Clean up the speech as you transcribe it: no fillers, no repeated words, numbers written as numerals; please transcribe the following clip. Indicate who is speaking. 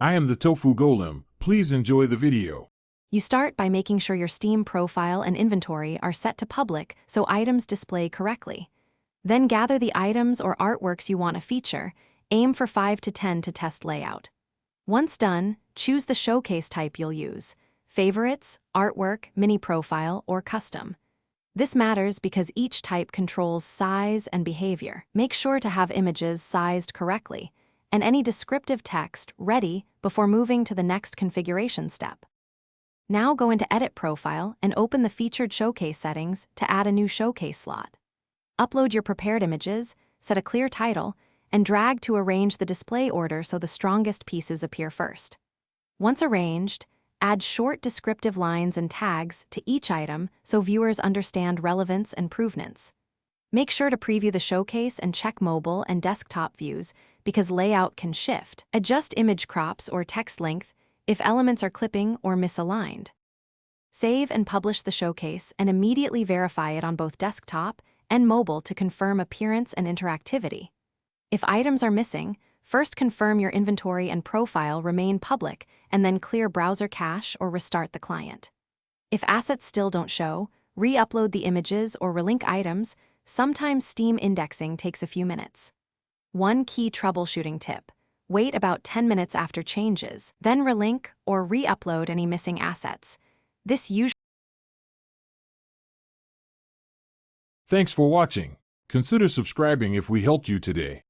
Speaker 1: I am the Tofu Golem. Please enjoy the video.
Speaker 2: You start by making sure your Steam profile and inventory are set to public so items display correctly. Then gather the items or artworks you want to feature. Aim for 5 to 10 to test layout. Once done, choose the showcase type you'll use: favorites, artwork, mini profile, or custom. This matters because each type controls size and behavior. Make sure to have images sized correctly and any descriptive text ready before moving to the next configuration step. Now go into Edit Profile and open the Featured Showcase settings to add a new showcase slot. Upload your prepared images, set a clear title, and drag to arrange the display order so the strongest pieces appear first. Once arranged, add short descriptive lines and tags to each item so viewers understand relevance and provenance. Make sure to preview the showcase and check mobile and desktop views because layout can shift. Adjust image crops or text length if elements are clipping or misaligned. Save and publish the showcase and immediately verify it on both desktop and mobile to confirm appearance and interactivity. If items are missing, first confirm your inventory and profile remain public and then clear browser cache or restart the client. If assets still don't show, re-upload the images or relink items. Sometimes Steam indexing takes a few minutes. One key troubleshooting tip: wait about 10 minutes after changes, then relink or re-upload any missing assets. This usually.
Speaker 1: Thanks for watching. Consider subscribing if we helped you today.